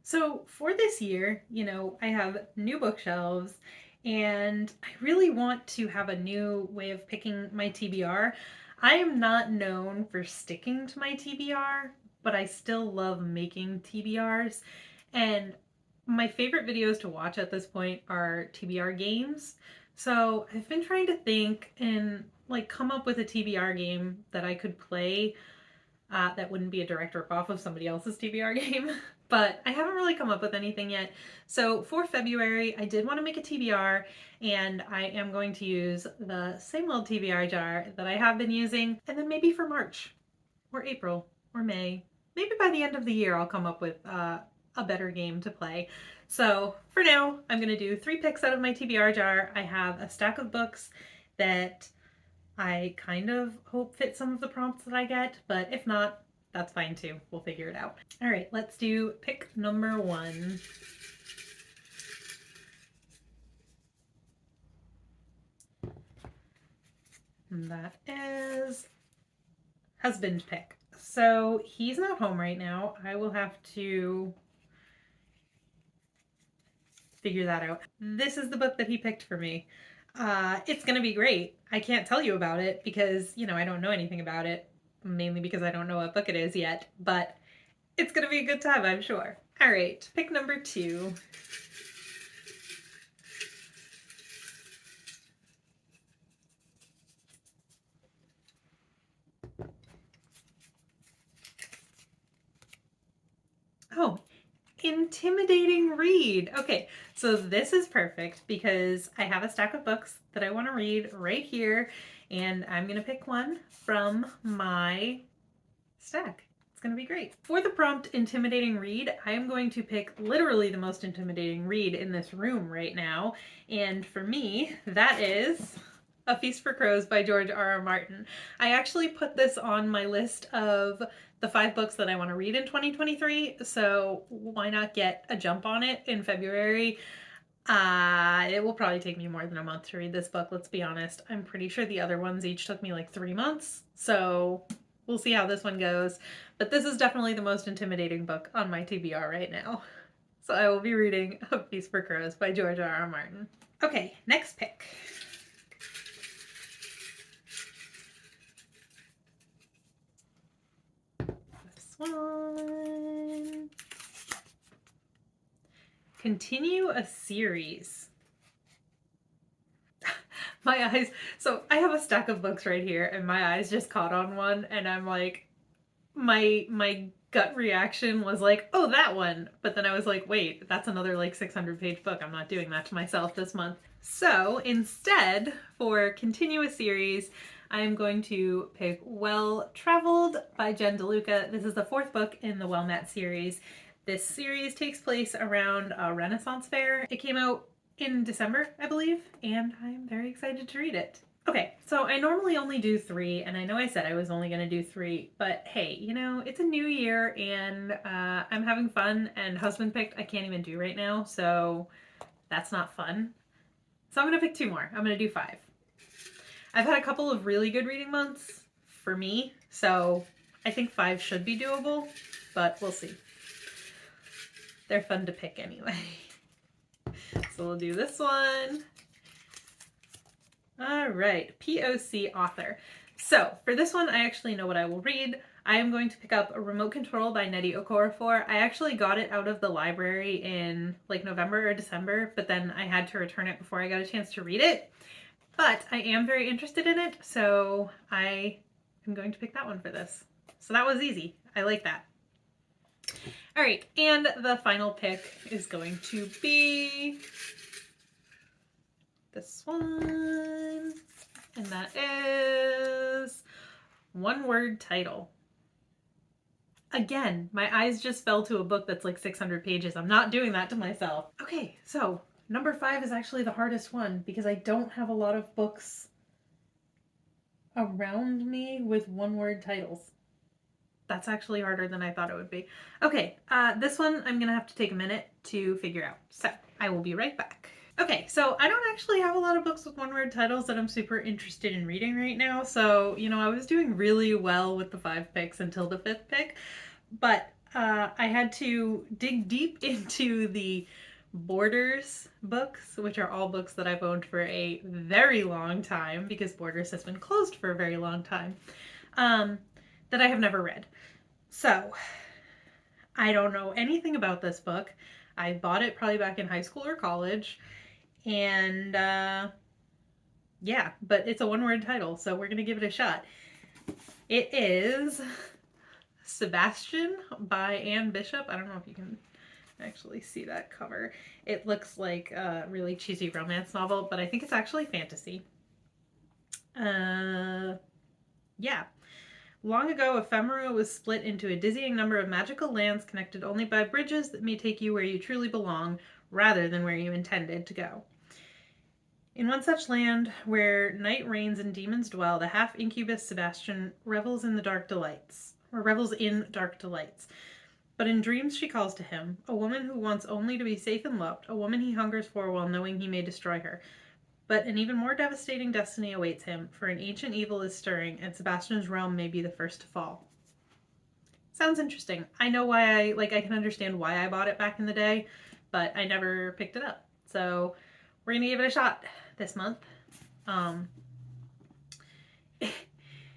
So for this year, I have new bookshelves and I really want to have a new way of picking my TBR. I am not known for sticking to my TBR, but I still love making TBRs. And my favorite videos to watch at this point are TBR games. So I've been trying to think and come up with a TBR game that I could play that wouldn't be a direct ripoff of somebody else's TBR game, but I haven't really come up with anything yet. So for February, I did want to make a TBR, and I am going to use the same old TBR jar that I have been using, and then maybe for March, or April, or May, maybe by the end of the year, I'll come up with a better game to play. So for now, I'm going to do 3 picks out of my TBR jar. I have a stack of books that I kind of hope fit some of the prompts that I get, but if not, that's fine too. We'll figure it out. All right, let's do pick number 1. And that is husband pick. So he's not home right now. I will have to figure that out. This is the book that he picked for me. It's gonna be great. I can't tell you about it because, I don't know anything about it, mainly because I don't know what book it is yet, but it's gonna be a good time, I'm sure. All right, pick number 2. Oh, intimidating read. Okay, so this is perfect because I have a stack of books that I want to read right here, and I'm going to pick one from my stack. It's going to be great. For the prompt intimidating read, I am going to pick literally the most intimidating read in this room right now, and for me, that is A Feast for Crows by George R.R. Martin. I actually put this on my list of the 5 books that I want to read in 2023, so why not get a jump on it in February? It will probably take me more than a month to read this book, let's be honest. I'm pretty sure the other ones each took me like 3 months, so we'll see how this one goes. But this is definitely the most intimidating book on my TBR right now. So I will be reading A Feast for Crows by George R.R. Martin. Okay, next pick. One. Continue a series. My eyes. So I have a stack of books right here, and my eyes just caught on one, and I'm like, my gut reaction was like, oh, that one. But then I was like, wait, that's another like 600-page book. I'm not doing that to myself this month. So instead, for Continue a Series, I am going to pick Well Traveled by Jen DeLuca. This is the 4th book in the Well Met series. This series takes place around a Renaissance fair. It came out in December, I believe, and I'm very excited to read it. Okay, so I normally only do 3, and I know I said I was only going to do 3, but hey, it's a new year, and I'm having fun, and husband picked I can't even do right now, so that's not fun. So I'm going to pick 2 more. I'm going to do 5. I've had a couple of really good reading months for me, so I think 5 should be doable, but we'll see. They're fun to pick anyway. So we'll do this one. All right, POC author. So for this one, I actually know what I will read. I am going to pick up A Remote Control by Nnedi Okorafor. I actually got it out of the library in like November or December, but then I had to return it before I got a chance to read it. But I am very interested in it, so I am going to pick that one for this. So that was easy. I like that. All right, and the final pick is going to be this one, and that is One Word Title. Again, my eyes just fell to a book that's like 600 pages. I'm not doing that to myself. Okay, so number 5 is actually the hardest one because I don't have a lot of books around me with one-word titles. That's actually harder than I thought it would be. Okay, this one I'm gonna have to take a minute to figure out. So I will be right back. Okay, so I don't actually have a lot of books with one-word titles that I'm super interested in reading right now. So, I was doing really well with the 5 picks until the 5th pick. But I had to dig deep into the Borders books, which are all books that I've owned for a very long time because Borders has been closed for a very long time, um, that I have never read. So I don't know anything about this book. I bought it probably back in high school or college, and yeah, but it's a one-word title, so we're gonna give it a shot. It is Sebastian by Anne Bishop. I don't know if you can actually see that cover. It looks like a really cheesy romance novel, but I think it's actually fantasy. Yeah. Long ago, Ephemera was split into a dizzying number of magical lands connected only by bridges that may take you where you truly belong, rather than where you intended to go. In one such land, where night reigns and demons dwell, the half-incubus Sebastian revels in dark delights. But in dreams she calls to him, a woman who wants only to be safe and loved, a woman he hungers for while knowing he may destroy her. But an even more devastating destiny awaits him, for an ancient evil is stirring, and Sebastian's realm may be the first to fall. Sounds interesting. I know why I can understand why I bought it back in the day, but I never picked it up. So we're gonna give it a shot this month.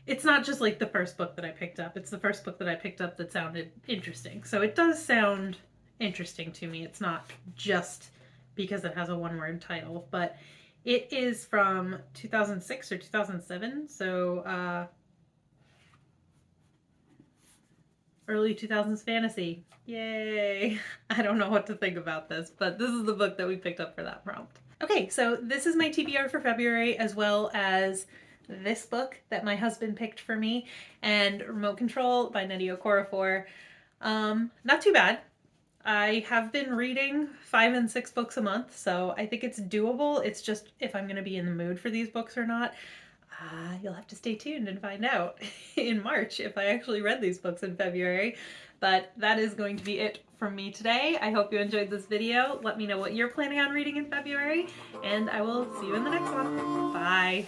It's not just like the first book that I picked up. It's the first book that I picked up that sounded interesting. So it does sound interesting to me. It's not just because it has a one-word title, but it is from 2006 or 2007. So early 2000s fantasy. Yay! I don't know what to think about this, but this is the book that we picked up for that prompt. Okay, so this is my TBR for February, as well as this book that my husband picked for me, and Remote Control by Nnedi Okorafor. Not too bad. I have been reading 5 and 6 books a month, so I think it's doable. It's just if I'm going to be in the mood for these books or not. You'll have to stay tuned and find out in March if I actually read these books in February. But that is going to be it from me today. I hope you enjoyed this video. Let me know what you're planning on reading in February, and I will see you in the next one. Bye!